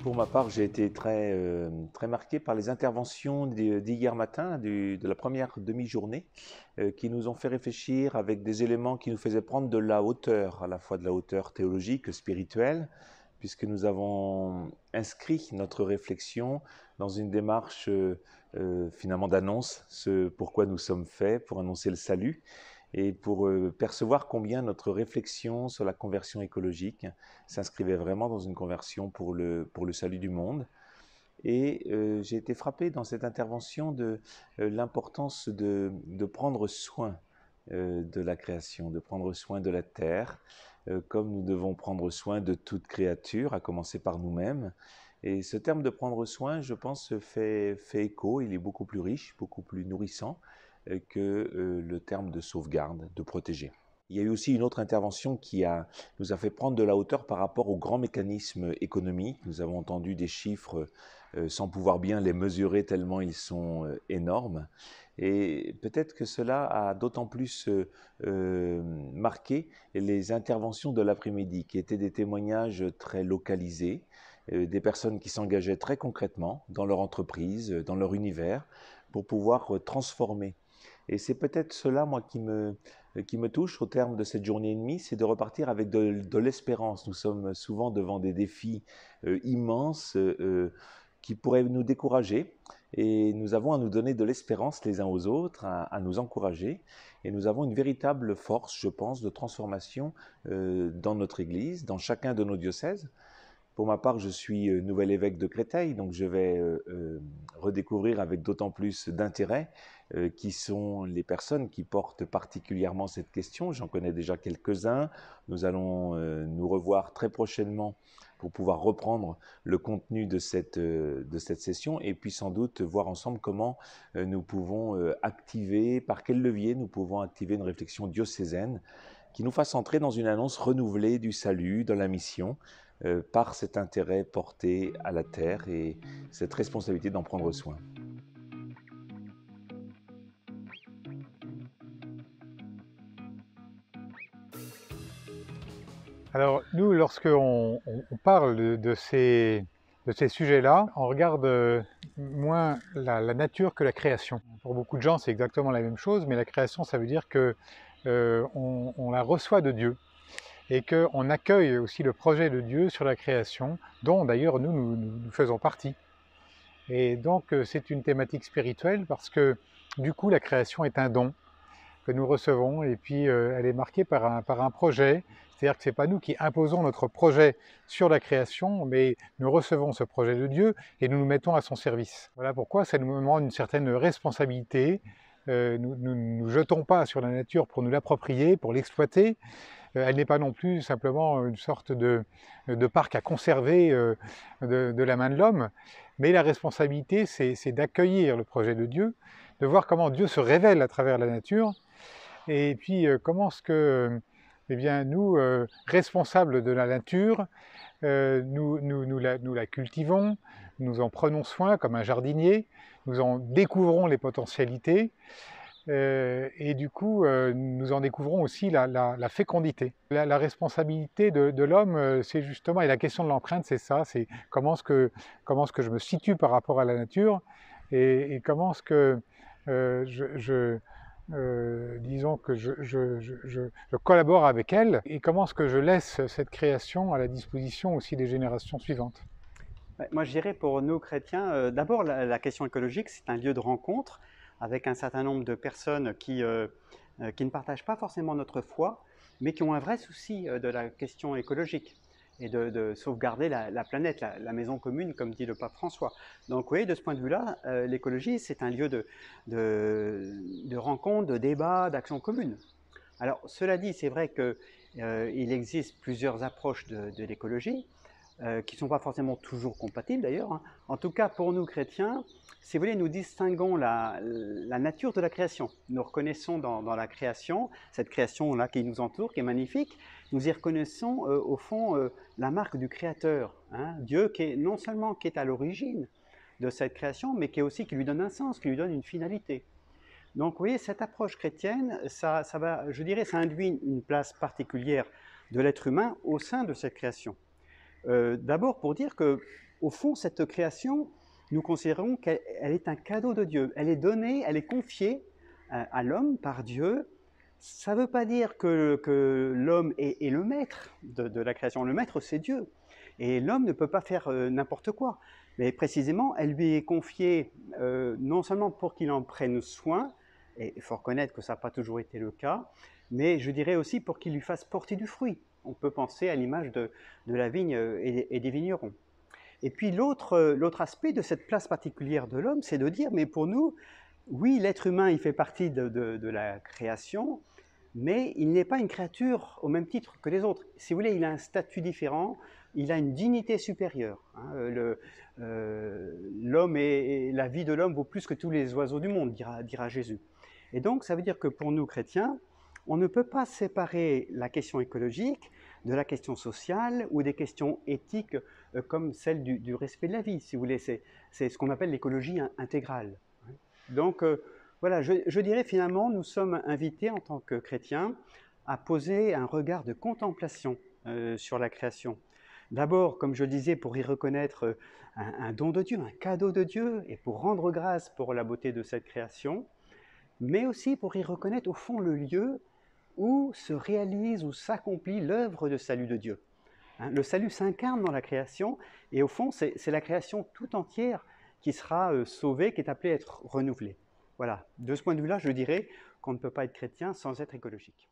Pour ma part, j'ai été très marqué par les interventions d'hier matin, de la première demi-journée, qui nous ont fait réfléchir avec des éléments qui nous faisaient prendre de la hauteur, à la fois de la hauteur théologique, spirituelle, puisque nous avons inscrit notre réflexion dans une démarche finalement d'annonce, ce pourquoi nous sommes faits, pour annoncer le salut et pour percevoir combien notre réflexion sur la conversion écologique s'inscrivait vraiment dans une conversion pour le salut du monde. Et j'ai été frappé dans cette intervention de l'importance de prendre soin de la création, de prendre soin de la terre, comme nous devons prendre soin de toute créature, à commencer par nous-mêmes. Et ce terme de prendre soin, je pense, fait écho, il est beaucoup plus riche, beaucoup plus nourrissant que le terme de sauvegarde, de protéger. Il y a eu aussi une autre intervention qui nous a fait prendre de la hauteur par rapport aux grands mécanismes économiques. Nous avons entendu des chiffres sans pouvoir bien les mesurer tellement ils sont énormes. Et peut-être que cela a d'autant plus marqué les interventions de l'après-midi, qui étaient des témoignages très localisés, des personnes qui s'engageaient très concrètement dans leur entreprise, dans leur univers, pour pouvoir transformer. Et c'est peut-être cela, moi, qui me touche au terme de cette journée et demie, c'est de repartir avec de l'espérance. Nous sommes souvent devant des défis immenses qui pourraient nous décourager. Et nous avons à nous donner de l'espérance les uns aux autres, à nous encourager. Et nous avons une véritable force, je pense, de transformation dans notre Église, dans chacun de nos diocèses. Pour ma part, je suis nouvel évêque de Créteil, donc je vais redécouvrir avec d'autant plus d'intérêt qui sont les personnes qui portent particulièrement cette question. J'en connais déjà quelques-uns. Nous allons nous revoir très prochainement pour pouvoir reprendre le contenu de cette session et puis sans doute voir ensemble comment nous pouvons activer, par quel levier nous pouvons activer une réflexion diocésaine qui nous fasse entrer dans une annonce renouvelée du salut, dans la mission, par cet intérêt porté à la terre et cette responsabilité d'en prendre soin. Alors nous, lorsqu'on parle de ces sujets-là, on regarde moins la nature que la création. Pour beaucoup de gens, c'est exactement la même chose, mais la création, ça veut dire que on la reçoit de Dieu et qu'on accueille aussi le projet de Dieu sur la création, dont d'ailleurs nous faisons partie. Et donc c'est une thématique spirituelle parce que du coup la création est un don que nous recevons et puis elle est marquée par un projet, c'est-à-dire que ce n'est pas nous qui imposons notre projet sur la création, mais nous recevons ce projet de Dieu et nous nous mettons à son service. Voilà pourquoi ça nous demande une certaine responsabilité. Nous ne jetons pas sur la nature pour nous l'approprier, pour l'exploiter. Elle n'est pas non plus simplement une sorte de parc à conserver de la main de l'homme, mais la responsabilité, c'est d'accueillir le projet de Dieu, de voir comment Dieu se révèle à travers la nature, et puis comment est-ce que eh bien, nous, responsables de la nature, nous la cultivons, nous en prenons soin comme un jardinier, nous en découvrons les potentialités, et du coup, nous en découvrons aussi la fécondité. La responsabilité de l'homme, c'est justement, et la question de l'empreinte, c'est ça, c'est comment est-ce que je me situe par rapport à la nature, et comment est-ce que disons que je collabore avec elle, et comment est-ce que je laisse cette création à la disposition aussi des générations suivantes. Moi, je dirais pour nous chrétiens, d'abord la question écologique, c'est un lieu de rencontre avec un certain nombre de personnes qui ne partagent pas forcément notre foi, mais qui ont un vrai souci de la question écologique et de sauvegarder la planète, la maison commune, comme dit le pape François. Donc oui, de ce point de vue-là, l'écologie, c'est un lieu de rencontre, de débat, d'action commune. Alors, cela dit, c'est vrai qu'il existe plusieurs approches de l'écologie, qui ne sont pas forcément toujours compatibles d'ailleurs. Hein. En tout cas, pour nous chrétiens, si vous voulez, nous distinguons la nature de la création. Nous reconnaissons dans la création, cette création-là qui nous entoure, qui est magnifique, nous y reconnaissons au fond la marque du Créateur. Hein. Dieu qui est non seulement qui est à l'origine de cette création, mais qui lui donne un sens, qui lui donne une finalité. Donc, vous voyez, cette approche chrétienne, ça va, je dirais, ça induit une place particulière de l'être humain au sein de cette création. D'abord pour dire qu'au au fond, cette création, nous considérons qu'elle est un cadeau de Dieu. Elle est donnée, elle est confiée à l'homme par Dieu. Ça ne veut pas dire que l'homme est le maître de la création. Le maître, c'est Dieu. Et l'homme ne peut pas faire n'importe quoi. Mais précisément, elle lui est confiée non seulement pour qu'il en prenne soin, et il faut reconnaître que ça n'a pas toujours été le cas, mais je dirais aussi pour qu'il lui fasse porter du fruit. On peut penser à l'image de la vigne et des vignerons. Et puis l'autre aspect de cette place particulière de l'homme, c'est de dire, mais pour nous, oui, l'être humain, il fait partie de la création, mais il n'est pas une créature au même titre que les autres. Si vous voulez, il a un statut différent, il a une dignité supérieure. L'homme et la vie de l'homme vaut plus que tous les oiseaux du monde, dira Jésus. Et donc, ça veut dire que pour nous, chrétiens, on ne peut pas séparer la question écologique de la question sociale ou des questions éthiques comme celle du respect de la vie, si vous voulez. C'est ce qu'on appelle l'écologie intégrale. Donc, voilà, je dirais finalement, nous sommes invités en tant que chrétiens à poser un regard de contemplation sur la création. D'abord, comme je le disais, pour y reconnaître un don de Dieu, un cadeau de Dieu, et pour rendre grâce pour la beauté de cette création, mais aussi pour y reconnaître au fond le lieu où se réalise, où s'accomplit l'œuvre de salut de Dieu. Le salut s'incarne dans la création, et au fond, c'est la création tout entière qui sera sauvée, qui est appelée à être renouvelée. Voilà, de ce point de vue-là, je dirais qu'on ne peut pas être chrétien sans être écologique.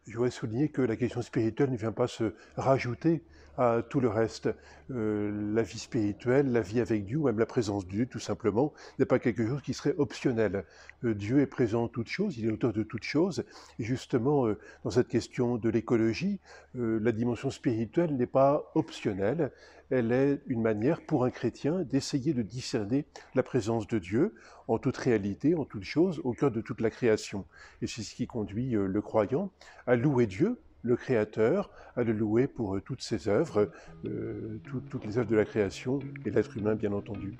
Je voudrais souligner que la question spirituelle ne vient pas se rajouter à tout le reste. La vie spirituelle, la vie avec Dieu, ou même la présence de Dieu, tout simplement, n'est pas quelque chose qui serait optionnel. Dieu est présent en toutes choses, il est l'auteur de toutes choses. Et justement, dans cette question de l'écologie, la dimension spirituelle n'est pas optionnelle. Elle est une manière pour un chrétien d'essayer de discerner la présence de Dieu en toute réalité, en toute chose, au cœur de toute la création. Et c'est ce qui conduit le croyant à louer Dieu, le Créateur, à le louer pour toutes ses œuvres, toutes les œuvres de la création et l'être humain, bien entendu.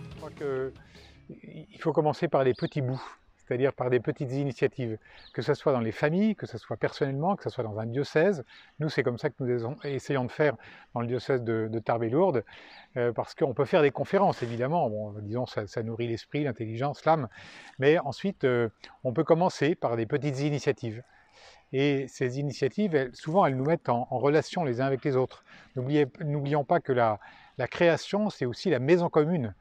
Je crois qu'il faut commencer par les petits bouts, c'est-à-dire par des petites initiatives, que ce soit dans les familles, que ce soit personnellement, que ce soit dans un diocèse. Nous, c'est comme ça que nous essayons de faire dans le diocèse de Tarbes-et-Lourdes, parce qu'on peut faire des conférences, évidemment. Bon, disons, ça nourrit l'esprit, l'intelligence, l'âme, mais ensuite, on peut commencer par des petites initiatives. Et ces initiatives, souvent, elles nous mettent en relation les uns avec les autres. N'oublions pas que la création, c'est aussi la maison commune.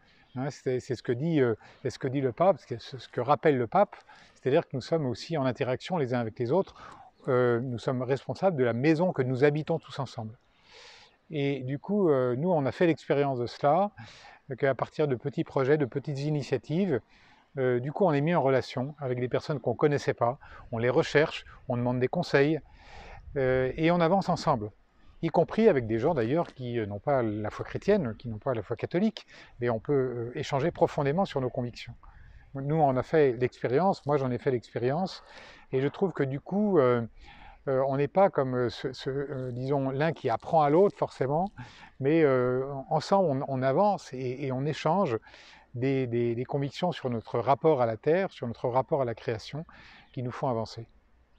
C'est ce que dit le pape, c'est ce que rappelle le pape, c'est-à-dire que nous sommes aussi en interaction les uns avec les autres, nous sommes responsables de la maison que nous habitons tous ensemble. Et du coup, nous, on a fait l'expérience de cela, qu'à partir de petits projets, de petites initiatives, du coup, on est mis en relation avec des personnes qu'on ne connaissait pas, on les recherche, on demande des conseils, et on avance ensemble. Y compris avec des gens d'ailleurs qui n'ont pas la foi chrétienne, qui n'ont pas la foi catholique, mais on peut échanger profondément sur nos convictions. Nous, on a fait l'expérience, moi j'en ai fait l'expérience, et je trouve que du coup, on n'est pas comme, disons, l'un qui apprend à l'autre forcément, mais ensemble on avance et on échange des convictions sur notre rapport à la terre, sur notre rapport à la création, qui nous font avancer.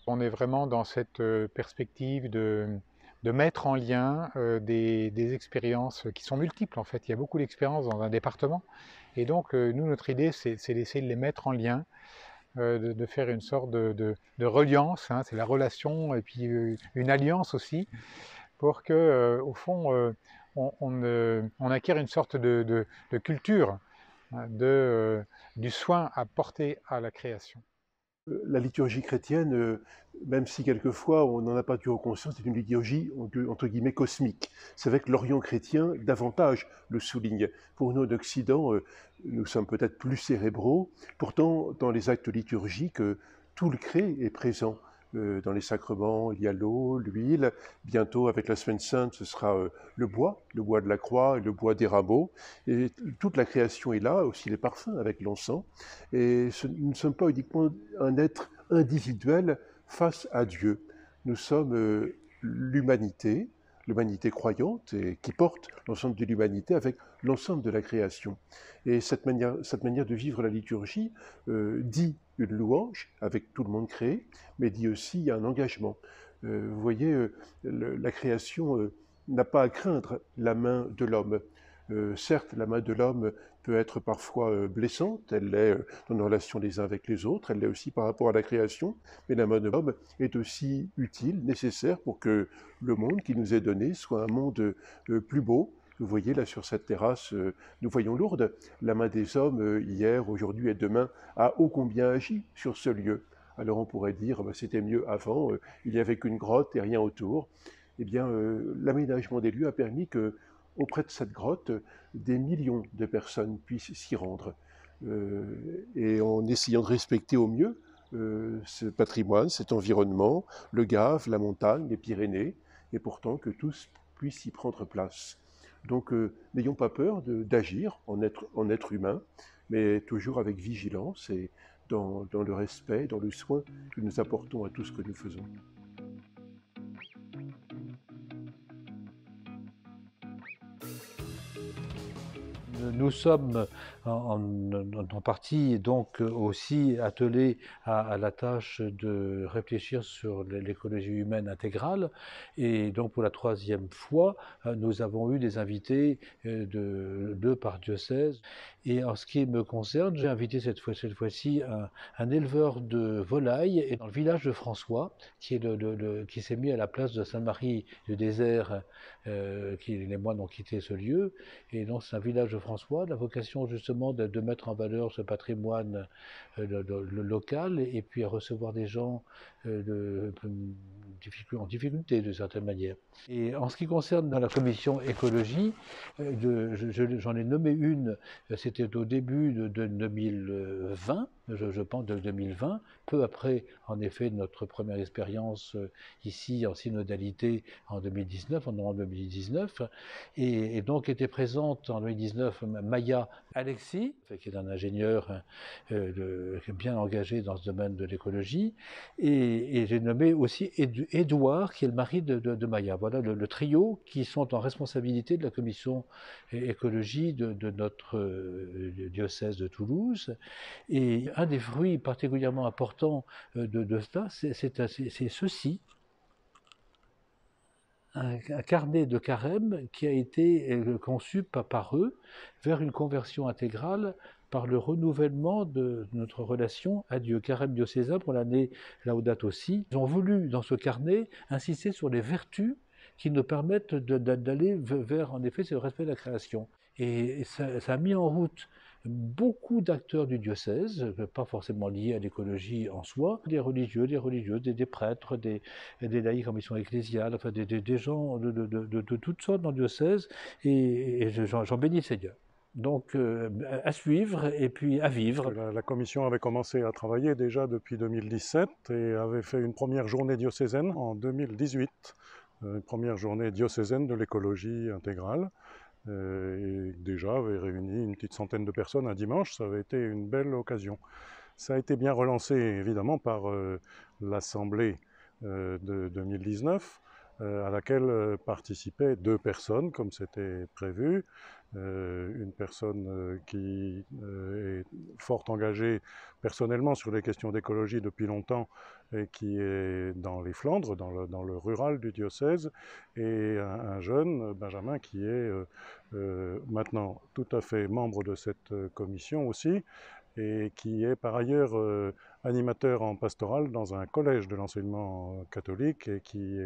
On est vraiment dans cette perspective de mettre en lien des expériences qui sont multiples en fait. Il y a beaucoup d'expériences dans un département et donc nous, notre idée c'est d'essayer de les mettre en lien, de faire une sorte de reliance, hein, c'est la relation et puis une alliance aussi pour que au fond on acquiert une sorte de culture du soin à porter à la création. La liturgie chrétienne, même si quelquefois on n'en a pas toujours conscience, c'est une liturgie entre guillemets cosmique. C'est vrai que l'Orient chrétien davantage le souligne. Pour nous d'Occident, nous sommes peut-être plus cérébraux. Pourtant, dans les actes liturgiques, tout le cré est présent. Dans les sacrements, il y a l'eau, l'huile. Bientôt, avec la Semaine Sainte, ce sera le bois de la croix et le bois des rameaux. Et toute la création est là, aussi les parfums avec l'encens. Et nous ne sommes pas uniquement un être individuel face à Dieu. Nous sommes l'humanité croyante et qui porte l'ensemble de l'humanité avec l'ensemble de la création. Et cette manière de vivre la liturgie dit une louange avec tout le monde créé, mais dit aussi il y a un engagement. Vous voyez, la création n'a pas à craindre la main de l'homme. Certes, la main de l'homme peut être parfois blessante, elle l'est dans nos relations les uns avec les autres, elle l'est aussi par rapport à la création, mais la main de l'homme est aussi utile, nécessaire pour que le monde qui nous est donné soit un monde plus beau. Vous voyez là sur cette terrasse, nous voyons Lourdes, la main des hommes hier, aujourd'hui et demain a ô combien agi sur ce lieu. Alors on pourrait dire, bah, c'était mieux avant, il n'y avait qu'une grotte et rien autour. Eh bien, l'aménagement des lieux a permis que, auprès de cette grotte, des millions de personnes puissent s'y rendre. Et en essayant de respecter au mieux ce patrimoine, cet environnement, le Gave, la montagne, les Pyrénées, et pourtant que tous puissent y prendre place. Donc n'ayons pas peur d'agir en être humain, mais toujours avec vigilance et dans le respect, dans le soin que nous apportons à tout ce que nous faisons. Nous sommes en partie donc aussi attelés à la tâche de réfléchir sur l'écologie humaine intégrale, et donc pour la troisième fois nous avons eu des invités deux par diocèse, et en ce qui me concerne, j'ai invité cette fois-ci un éleveur de volailles dans le village de François, qui s'est mis à la place de Sainte-Marie du Désert, les moines ont quitté ce lieu, et donc c'est un village de François, la vocation justement de mettre en valeur ce patrimoine local, et puis à recevoir des gens en difficulté de certaine manière. Et en ce qui concerne dans la commission écologie, j'en ai nommé une, c'était au début de 2020, je pense de 2020, peu après en effet notre première expérience ici en synodalité en 2019, en novembre 2019, et donc était présente en 2019 Maya Alexis, qui est un ingénieur bien engagé dans ce domaine de l'écologie, et j'ai nommé aussi Édouard, qui est le mari de Maya. Voilà le trio qui sont en responsabilité de la commission écologie de notre diocèse de Toulouse. Et un des fruits particulièrement importants de cela, c'est ceci. Un carnet de carême qui a été conçu par eux vers une conversion intégrale par le renouvellement de notre relation à Dieu. Carême diocésain pour l'année Laudato Si. Ils ont voulu, dans ce carnet, insister sur les vertus qui nous permettent d'aller vers, en effet, ce respect de la création. Et ça a mis en route beaucoup d'acteurs du diocèse, pas forcément liés à l'écologie en soi, des religieux, des religieuses, des prêtres, des laïcs en mission ecclésiale, enfin des gens de toutes sortes dans le diocèse, et j'en bénis le Seigneur. Donc à suivre et puis à vivre. La commission avait commencé à travailler déjà depuis 2017 et avait fait une première journée diocésaine en 2018, une première journée diocésaine de l'écologie intégrale. Et déjà avait réuni une petite centaine de personnes un dimanche, ça avait été une belle occasion. Ça a été bien relancé évidemment par l'Assemblée de 2019, à laquelle participaient 2 personnes comme c'était prévu. Une personne qui est fort engagée personnellement sur les questions d'écologie depuis longtemps et qui est dans les Flandres, dans le rural du diocèse, et un jeune, Benjamin, qui est maintenant tout à fait membre de cette commission aussi, et qui est par ailleurs animateur en pastoral dans un collège de l'enseignement catholique et qui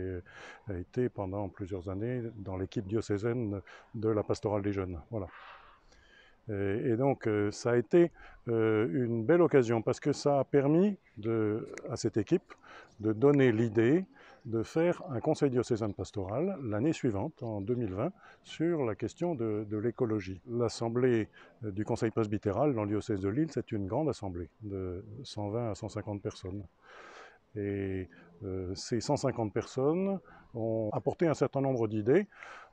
a été pendant plusieurs années dans l'équipe diocésaine de la pastorale des jeunes. Voilà. Et donc ça a été une belle occasion parce que ça a permis à cette équipe de donner l'idée de faire un conseil diocésain pastoral l'année suivante, en 2020, sur la question de l'écologie. L'assemblée du conseil presbytéral dans le diocèse de Lille, c'est une grande assemblée de 120 à 150 personnes. Et ces 150 personnes ont apporté un certain nombre d'idées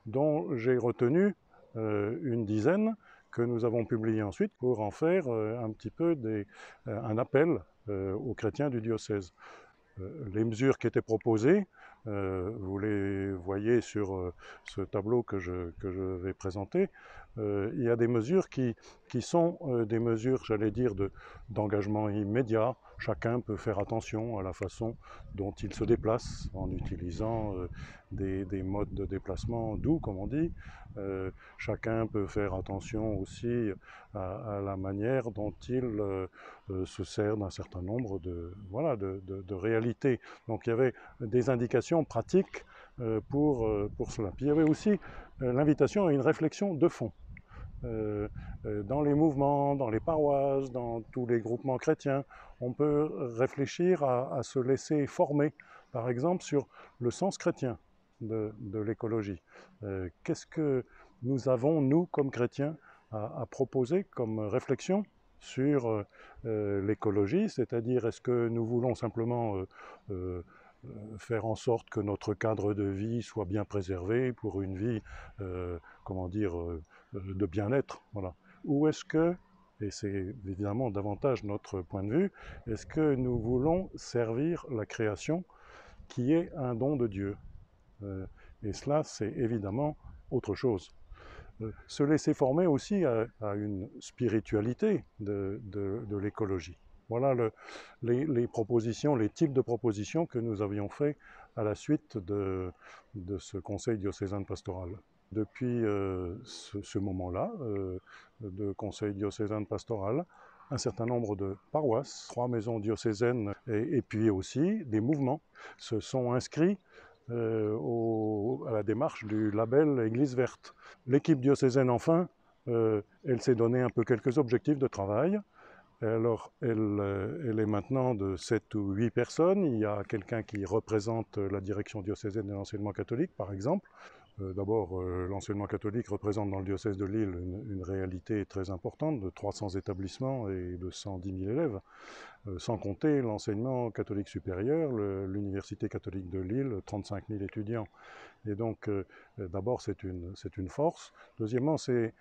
dont j'ai retenu une dizaine que nous avons publiées ensuite pour en faire un petit peu un appel aux chrétiens du diocèse. Les mesures qui étaient proposées, vous les voyez sur ce tableau que je vais présenter. Il y a des mesures qui sont des mesures, j'allais dire, d'engagement immédiat, chacun peut faire attention à la façon dont il se déplace en utilisant des modes de déplacement doux, comme on dit. Chacun peut faire attention aussi à la manière dont il se sert d'un certain nombre voilà, de réalités. Donc il y avait des indications pratiques pour cela. Puis il y avait aussi l'invitation à une réflexion de fond. Dans les mouvements, dans les paroisses, dans tous les groupements chrétiens, on peut réfléchir à se laisser former, par exemple, sur le sens chrétien de l'écologie. Qu'est-ce que nous avons, nous, comme chrétiens, à proposer comme réflexion sur l'écologie, c'est-à-dire est-ce que nous voulons simplement faire en sorte que notre cadre de vie soit bien préservé pour une vie, comment dire, de bien-être, voilà. Ou est-ce que, et c'est évidemment davantage notre point de vue, est-ce que nous voulons servir la création qui est un don de Dieu? Et cela, c'est évidemment autre chose. Se laisser former aussi à une spiritualité de l'écologie. Voilà les propositions, les types de propositions que nous avions fait à la suite de ce conseil diocésain pastoral. Depuis ce moment-là, de conseil diocésain pastoral, un certain nombre de paroisses, 3 maisons diocésaines et puis aussi des mouvements se sont inscrits à la démarche du label Église verte. L'équipe diocésaine, enfin, elle s'est donné un peu quelques objectifs de travail. Alors, elle est maintenant de 7 ou 8 personnes. Il y a quelqu'un qui représente la direction diocésaine de l'enseignement catholique, par exemple. D'abord, l'enseignement catholique représente dans le diocèse de Lille une réalité très importante, de 300 établissements et de 110 000 élèves, sans compter l'enseignement catholique supérieur, l'université catholique de Lille, 35 000 étudiants. Et donc, d'abord, c'est une force. Deuxièmement, c'est,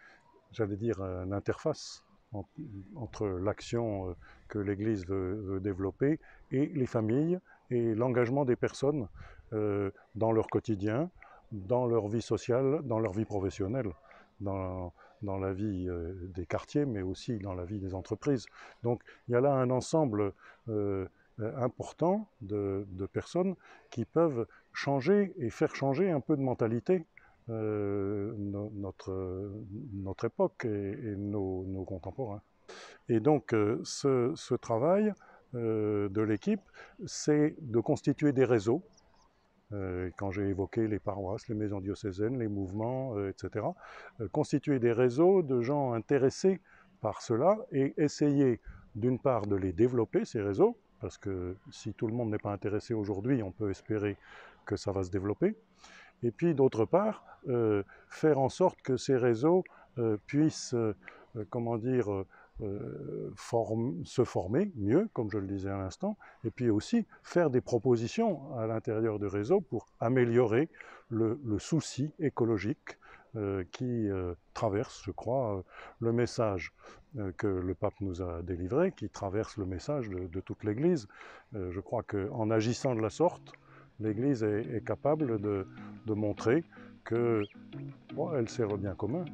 j'allais dire, une interface entre l'action que l'Église veut développer et les familles et l'engagement des personnes dans leur quotidien, dans leur vie sociale, dans leur vie professionnelle, dans la vie des quartiers, mais aussi dans la vie des entreprises. Donc il y a là un ensemble important de personnes qui peuvent changer et faire changer un peu de mentalité notre époque et nos contemporains. Et donc ce travail de l'équipe, c'est de constituer des réseaux. Quand j'ai évoqué les paroisses, les maisons diocésaines, les mouvements, etc. Constituer des réseaux de gens intéressés par cela et essayer d'une part de les développer, ces réseaux, parce que si tout le monde n'est pas intéressé aujourd'hui, on peut espérer que ça va se développer. Et puis d'autre part, faire en sorte que ces réseaux puissent, comment dire, se former mieux, comme je le disais à l'instant, et puis aussi faire des propositions à l'intérieur du réseau pour améliorer le souci écologique qui traverse, je crois, le message que le pape nous a délivré, qui traverse le message de toute l'Église. Je crois qu'en agissant de la sorte, l'Église est capable de montrer qu'elle sert le bien commun.